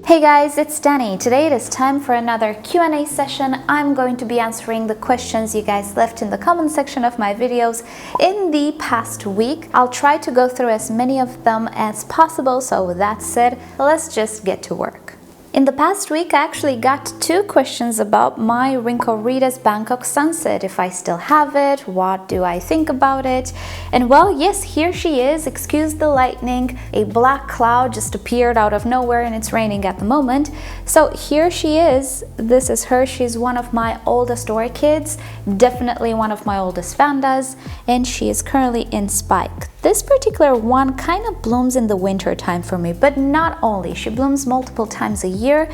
Hey guys, it's Danny. Today it is time for another Q&A session. I'm going to be answering the questions you guys left in the comment section of my videos in the past week. I'll try to go through as many of them as possible, so with that said, let's just get to work. In the past week, I actually got 2 questions about my Rincoretus Bangkok Sunset, if I still have it, what do I think about it, and well, yes, here she is, excuse the lightning, a black cloud just appeared out of nowhere and it's raining at the moment. So here she is, this is her, she's one of my oldest orchids, definitely one of my oldest vandas, and she is currently in spike. This particular one kind of blooms in the winter time for me, but not only, she blooms multiple times a year.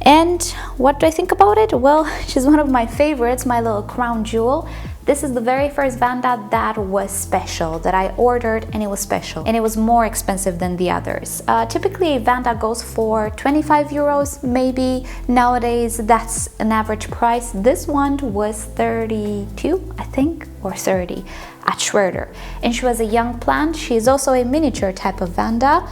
And what do I think about it? Well, she's one of my favorites, my little crown jewel. This is the very first vanda that was special, that I ordered, and it was special. And it was more expensive than the others. Typically, a vanda goes for 25 euros, maybe. Nowadays, that's an average price. This one was 32, I think, or 30 at Schroeder. And she was a young plant. She is also a miniature type of vanda.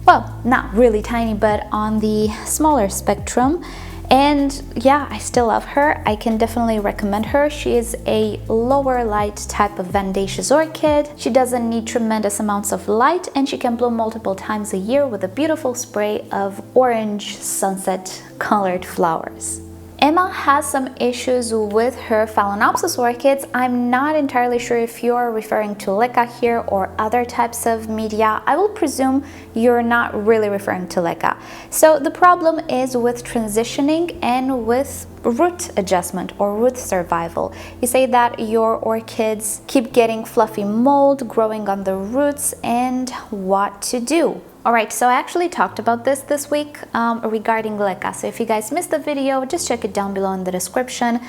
Well, not really tiny, but on the smaller spectrum. And yeah, I still love her. I can definitely recommend her. She is a lower light type of vandaceous orchid. She doesn't need tremendous amounts of light, and she can bloom multiple times a year with a beautiful spray of orange sunset colored flowers. Emma has some issues with her Phalaenopsis orchids. I'm not entirely sure if you're referring to LECA here or other types of media. I will presume you're not really referring to LECA. So the problem is with transitioning and with root adjustment or root survival. You say that your orchids keep getting fluffy mold growing on the roots, and what to do. Alright, so I actually talked about this week regarding LECA. So if you guys missed the video, just check it down below in the description.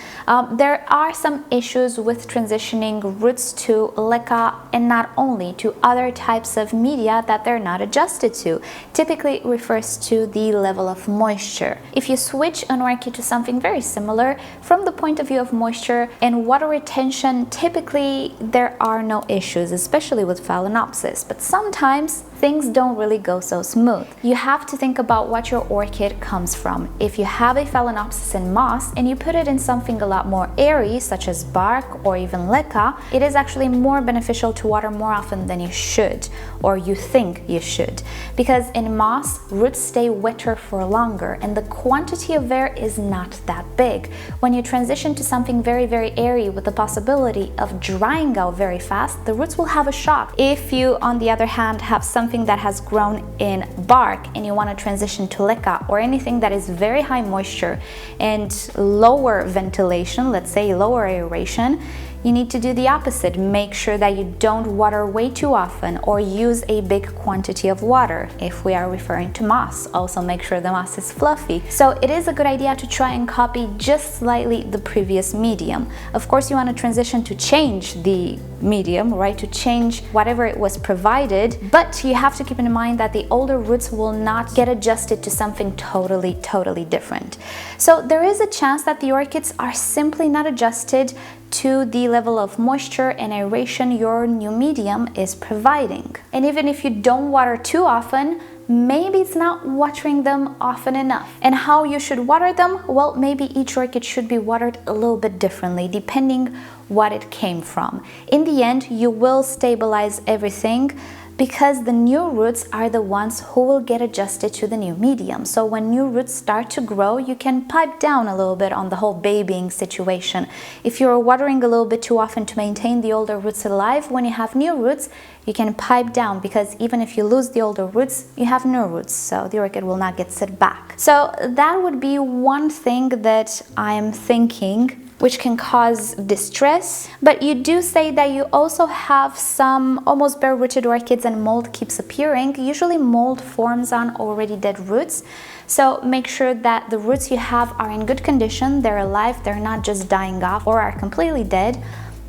There are some issues with transitioning roots to LECA, and not only to other types of media that they're not adjusted to. Typically it refers to the level of moisture. If you switch an orchid to something very similar, from the point of view of moisture and water retention, typically there are no issues, especially with Phalaenopsis. But sometimes things don't really go so smooth. You have to think about what your orchid comes from. If you have a Phalaenopsis in moss and you put it in something a lot more airy, such as bark or even LECA, it is actually more beneficial to water more often than you should, or you think you should. Because in moss, roots stay wetter for longer and the quantity of air is not that big. When you transition to something very, very airy with the possibility of drying out very fast, the roots will have a shock. If you, on the other hand, have something that has grown in bark and you want to transition to LECA or anything that is very high moisture and lower ventilation, let's say lower aeration, you need to do the opposite. Make sure that you don't water way too often or use a big quantity of water if we are referring to moss. Also make sure the moss is fluffy. So it is a good idea to try and copy just slightly the previous medium. Of course, you want to transition to change the medium, right? To change whatever it was provided, but you have to keep in mind that the older roots will not get adjusted to something totally different. So there is a chance that the orchids are simply not adjusted to the level of moisture and aeration your new medium is providing. And even if you don't water too often, maybe it's not watering them often enough. And how you should water them? Well, maybe each orchid should be watered a little bit differently depending what it came from. In the end, you will stabilize everything, because the new roots are the ones who will get adjusted to the new medium. So when new roots start to grow, you can pipe down a little bit on the whole babying situation. If you're watering a little bit too often to maintain the older roots alive, when you have new roots, you can pipe down, because even if you lose the older roots, you have new roots, so the orchid will not get set back. So that would be one thing that I'm thinking which can cause distress. But you do say that you also have some almost bare-rooted orchids and mold keeps appearing. Usually mold forms on already dead roots. So make sure that the roots you have are in good condition, they're alive, they're not just dying off or are completely dead.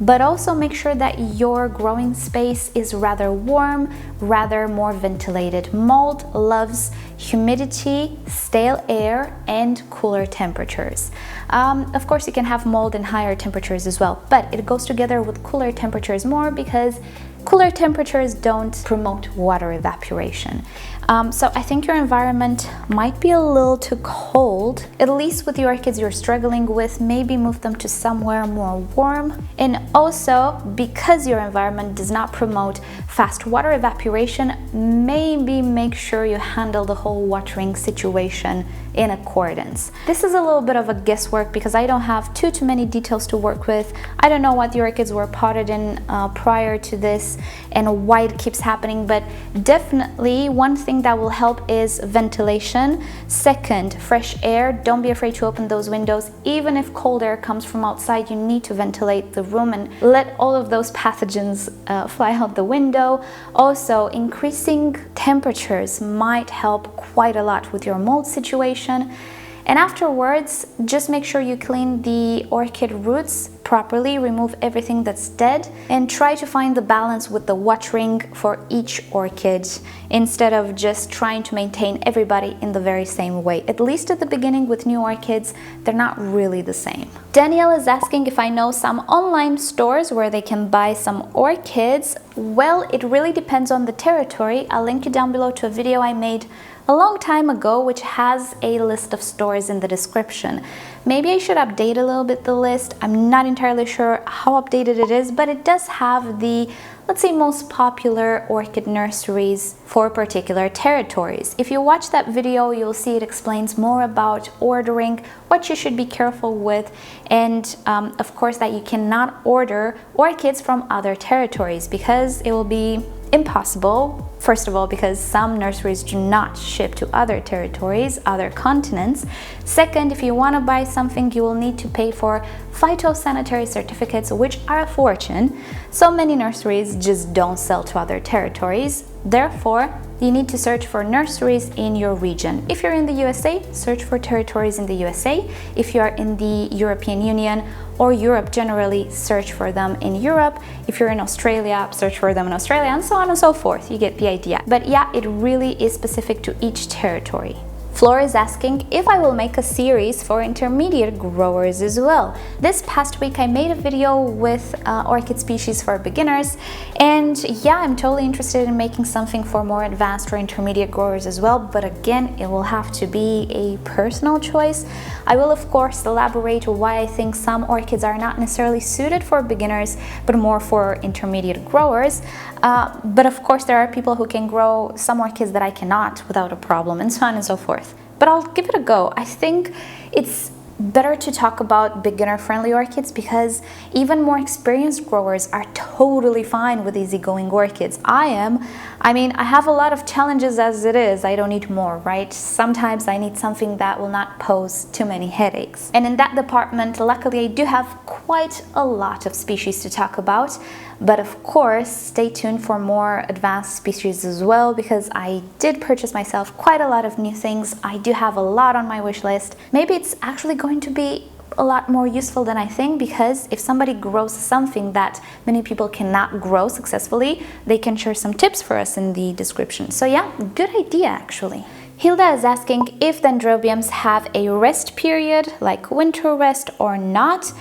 But also make sure that your growing space is rather warm, rather more ventilated. Mold loves humidity, stale air, and cooler temperatures. Of course, you can have mold in higher temperatures as well, but it goes together with cooler temperatures more because cooler temperatures don't promote water evaporation. So I think your environment might be a little too cold. At least with the orchids you're struggling with, maybe move them to somewhere more warm. And also, because your environment does not promote fast water evaporation, maybe make sure you handle the whole watering situation in accordance. This is a little bit of a guesswork because I don't have too many details to work with. I don't know what the orchids were potted in prior to this and why it keeps happening, but definitely one thing that will help is ventilation. Second, fresh air. Don't be afraid to open those windows. Even if cold air comes from outside, you need to ventilate the room and let all of those pathogens fly out the window. Also, increasing temperatures might help quite a lot with your mold situation. And afterwards, just make sure you clean the orchid roots properly, remove everything that's dead, and try to find the balance with the watering for each orchid instead of just trying to maintain everybody in the very same way. At least at the beginning with new orchids, they're not really the same. Danielle is asking if I know some online stores where they can buy some orchids. Well, it really depends on the territory. I'll link you down below to a video I made a long time ago, which has a list of stores in the description. Maybe I should update a little bit the list. I'm not entirely sure how updated it is, but it does have the, let's say, most popular orchid nurseries for particular territories. If you watch that video, you'll see it explains more about ordering, what you should be careful with, and of course that you cannot order orchids from other territories because it will be impossible. First of all, because some nurseries do not ship to other territories, other continents. Second, if you want to buy something, you will need to pay for phytosanitary certificates, which are a fortune. So many nurseries just don't sell to other territories. Therefore, you need to search for nurseries in your region. If you're in the USA, search for territories in the USA. If you are in the European Union or Europe generally, search for them in Europe. If you're in Australia, search for them in Australia, and so on and so forth. You get the idea. But yeah, it really is specific to each territory. Floor is asking if I will make a series for intermediate growers as well. This past week I made a video with orchid species for beginners, and yeah, I'm totally interested in making something for more advanced or intermediate growers as well, but again, it will have to be a personal choice. I will of course elaborate why I think some orchids are not necessarily suited for beginners, but more for intermediate growers. But of course there are people who can grow some orchids that I cannot without a problem, and so on and so forth. But I'll give it a go. I think it's better to talk about beginner-friendly orchids because even more experienced growers are totally fine with easygoing orchids. I have a lot of challenges as it is. I don't need more, right? Sometimes I need something that will not pose too many headaches. And in that department, luckily I do have quite a lot of species to talk about. But of course, stay tuned for more advanced species as well, because I did purchase myself quite a lot of new things. I do have a lot on my wish list. Maybe it's actually going to be a lot more useful than I think, because if somebody grows something that many people cannot grow successfully, they can share some tips for us in the description. So yeah, good idea actually. Hilda is asking if dendrobiums have a rest period, like winter rest or not.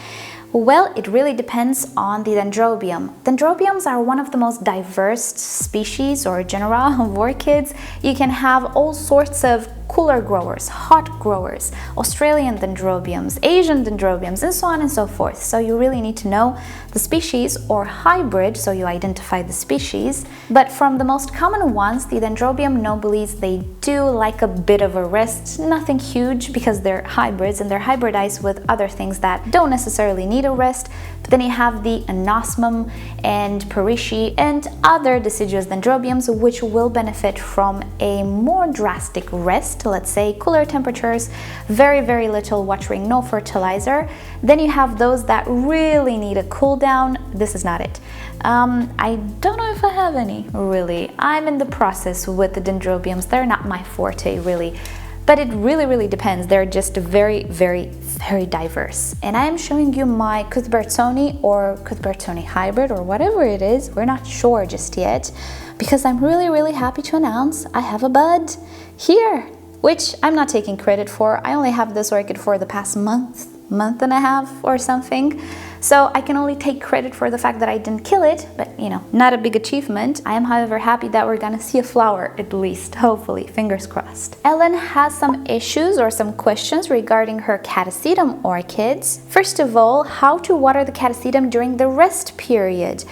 Well, it really depends on the dendrobium. Dendrobiums are one of the most diverse species or genera of orchids. You can have all sorts of cooler growers, hot growers, Australian dendrobiums, Asian dendrobiums, and so on and so forth. So you really need to know the species or hybrid, so you identify the species. But from the most common ones, the Dendrobium nobilis, they do like a bit of a rest, nothing huge because they're hybrids and they're hybridized with other things that don't necessarily need a rest. But then you have the Anosmum and Perishi and other deciduous dendrobiums, which will benefit from a more drastic rest, let's say cooler temperatures, very little watering, no fertilizer. Then you have those that really need a cool down. This is not it. I don't know if I have any, really. I'm in the process with the dendrobiums. They're not my forte, really. But it really depends. They're just very diverse. And I am showing you my Cuthbertsoni or Cuthbertsoni hybrid or whatever it is. We're not sure just yet, because I'm really happy to announce I have a bud here, which I'm not taking credit for. I only have this orchid for the past month and a half or something. So I can only take credit for the fact that I didn't kill it, but you know, not a big achievement. I am, however, happy that we're gonna see a flower at least, hopefully, fingers crossed. Ellen has some issues or some questions regarding her Cata Sedum orchids. First of all, how to water the Cata Sedum during the rest period.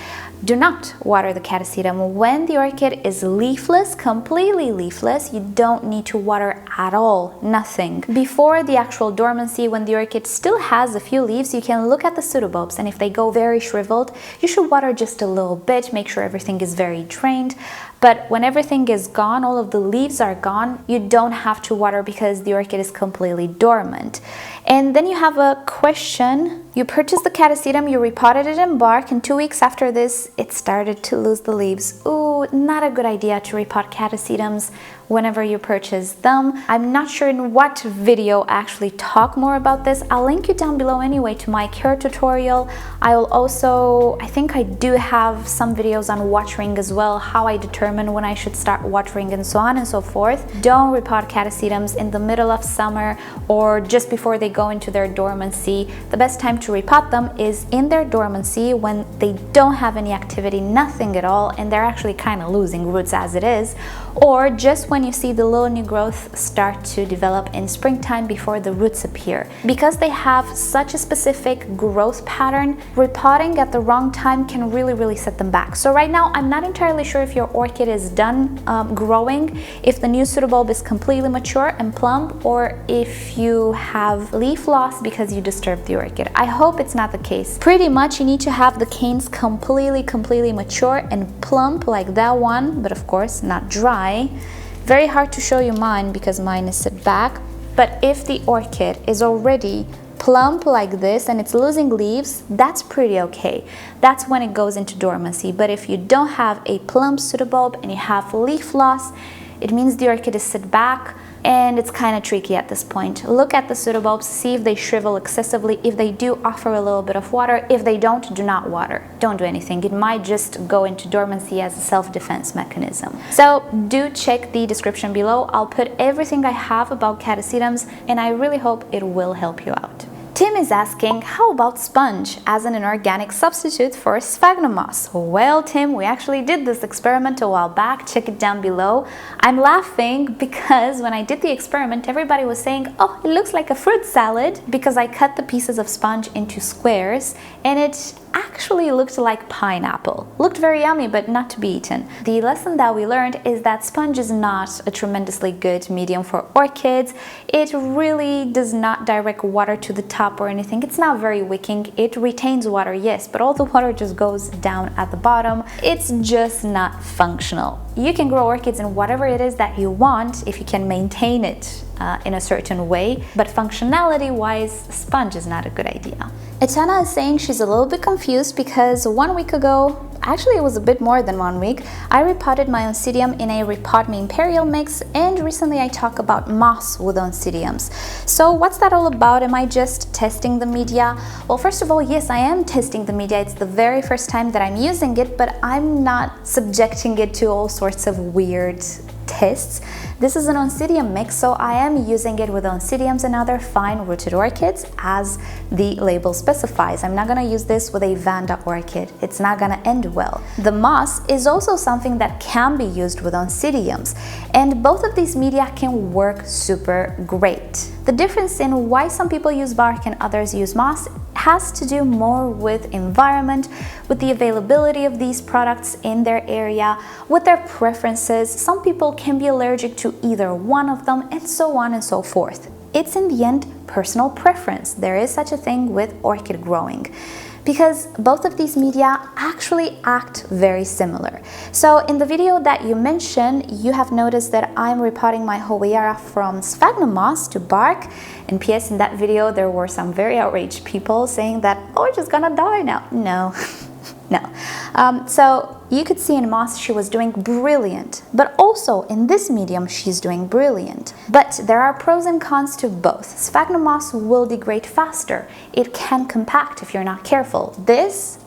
Do not water the Cata Sedum when the orchid is leafless, completely leafless. You don't need to water at all, nothing. Before the actual dormancy, when the orchid still has a few leaves, you can look at the pseudobulbs, and if they go very shriveled, you should water just a little bit, make sure everything is very drained. But when everything is gone, all of the leaves are gone, you don't have to water because the orchid is completely dormant. And then you have a question. You purchased the Cata Sedum, you repotted it in bark, and 2 weeks after this, it started to lose the leaves. Ooh, not a good idea to repot Cata Sedums whenever you purchase them. I'm not sure in what video I actually talk more about this. I'll link you down below anyway to my care tutorial. I will also, I think I do have some videos on watering as well, how I determine when I should start watering and so on and so forth. Don't repot Cata Sedums in the middle of summer or just before they go into their dormancy. The best time to repot them is in their dormancy when they don't have any activity, nothing at all, and they're actually kind of losing roots as it is, or just when you see the little new growth start to develop in springtime before the roots appear. Because they have such a specific growth pattern, repotting at the wrong time can really set them back. So right now, I'm not entirely sure if your orchid is done growing, if the new pseudobulb is completely mature and plump, or if you have leaf loss because you disturbed the orchid. I hope it's not the case. Pretty much you need to have the canes completely mature and plump like that one, but of course not dry. Very hard to show you mine because mine is set back, but if the orchid is already plump like this and it's losing leaves, that's pretty okay. That's when it goes into dormancy. But if you don't have a plump pseudobulb and you have leaf loss, it means the orchid is set back, and it's kind of tricky at this point. Look at the pseudobulbs, see if they shrivel excessively. If they do, offer a little bit of water. If they don't, do not water. Don't do anything. It might just go into dormancy as a self-defense mechanism. So do check the description below. I'll put everything I have about Cata Sedums, and I really hope it will help you out. Tim is asking, how about sponge as an inorganic substitute for sphagnum moss? Well, Tim, we actually did this experiment a while back. Check it down below. I'm laughing because when I did the experiment, everybody was saying, oh, it looks like a fruit salad, because I cut the pieces of sponge into squares, and it actually looked like pineapple. Looked very yummy, but not to be eaten. The lesson that we learned is that sponge is not a tremendously good medium for orchids. It really does not direct water to the top or anything. It's not very wicking. It retains water, yes, but all the water just goes down at the bottom. It's just not functional. You can grow orchids in whatever it is that you want if you can maintain it in a certain way, but functionality wise, sponge is not a good idea. Etana is saying she's a little bit confused because 1 week ago, actually it was a bit more than 1 week, I repotted my Oncidium in a Repot Me Imperial mix, and recently I talk about moss with Oncidiums. So what's that all about? Am I just testing the media? Well, first of all, yes, I am testing the media. It's the very first time that I'm using it, but I'm not subjecting it to all sorts of weird tests. This is an Oncidium mix, so I am using it with Oncidiums and other fine-rooted orchids as the label specifies. I'm not going to use this with a Vanda orchid. It's not going to end well. The moss is also something that can be used with Oncidiums, and both of these media can work super great. The difference in why some people use bark and others use moss has to do more with environment, with the availability of these products in their area, with their preferences. Some people can be allergic to either one of them, and so on and so forth. It's in the end personal preference. There is such a thing with orchid growing, because both of these media actually act very similar. So in the video that you mentioned, you have noticed that I'm repotting my Howeyera from sphagnum moss to bark. And P.S. in that video, there were some very outraged people saying that, oh, it's just gonna die now. No, no. So you could see in moss she was doing brilliant, but also in this medium she's doing brilliant. But there are pros and cons to both. Sphagnum moss will degrade faster. It can compact if you're not careful. This,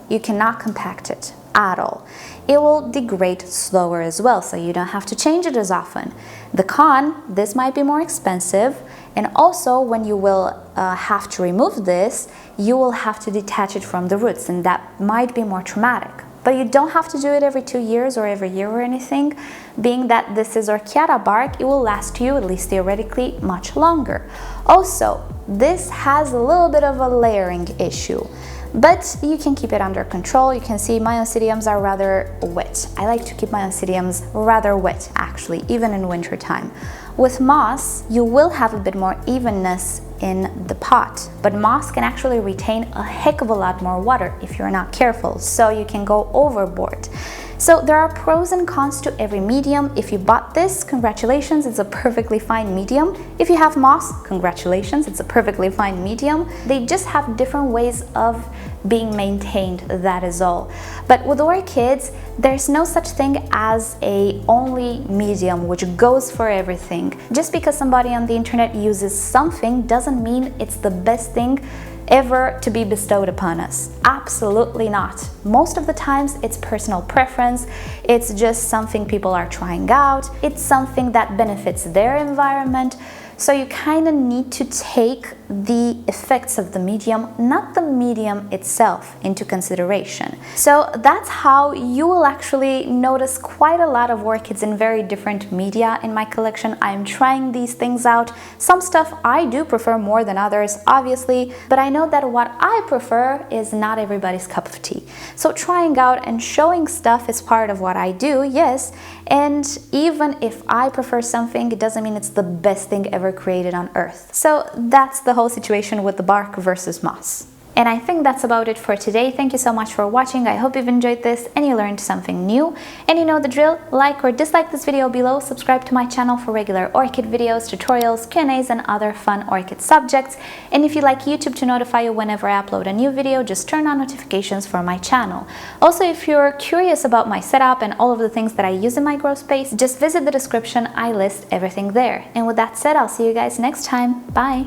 you cannot compact it at all. It will degrade slower as well, so you don't have to change it as often. The con, this might be more expensive, And also when you will have to remove this, you will have to detach it from the roots, and that might be more traumatic. But you don't have to do it every 2 years or every year or anything. Being that this is Orchid bark, it will last you, at least theoretically, much longer. Also, this has a little bit of a layering issue, but you can keep it under control. You can see my Oncidiums are rather wet. I like to keep my Oncidiums rather wet, actually, even in winter time. With moss, you will have a bit more evenness in the pot, but moss can actually retain a heck of a lot more water if you're not careful, so you can go overboard. So there are pros and cons to every medium. If you bought this, congratulations, it's a perfectly fine medium. If you have moss, congratulations, it's a perfectly fine medium. They just have different ways of being maintained, that is all. But with orchids, there's no such thing as a only medium which goes for everything. Just because somebody on the internet uses something doesn't mean it's the best thing ever to be bestowed upon us. Absolutely not. Most of the times it's personal preference, it's just something people are trying out, it's something that benefits their environment. So you kind of need to take the effects of the medium, not the medium itself, into consideration. So that's how you will actually notice quite a lot of orchids in very different media in my collection. I'm trying these things out. Some stuff I do prefer more than others, obviously, but I know that what I prefer is not everybody's cup of tea. So trying out and showing stuff is part of what I do, yes, and even if I prefer something, it doesn't mean it's the best thing ever created on earth. So that's the whole situation with the bark versus moss. And I think that's about it for today. Thank you so much for watching. I hope you've enjoyed this and you learned something new. And you know the drill, like or dislike this video below, subscribe to my channel for regular orchid videos, tutorials, Q&As, and other fun orchid subjects. And if you like YouTube to notify you whenever I upload a new video, just turn on notifications for my channel. Also, if you're curious about my setup and all of the things that I use in my grow space, just visit the description, I list everything there. And with that said, I'll see you guys next time. Bye!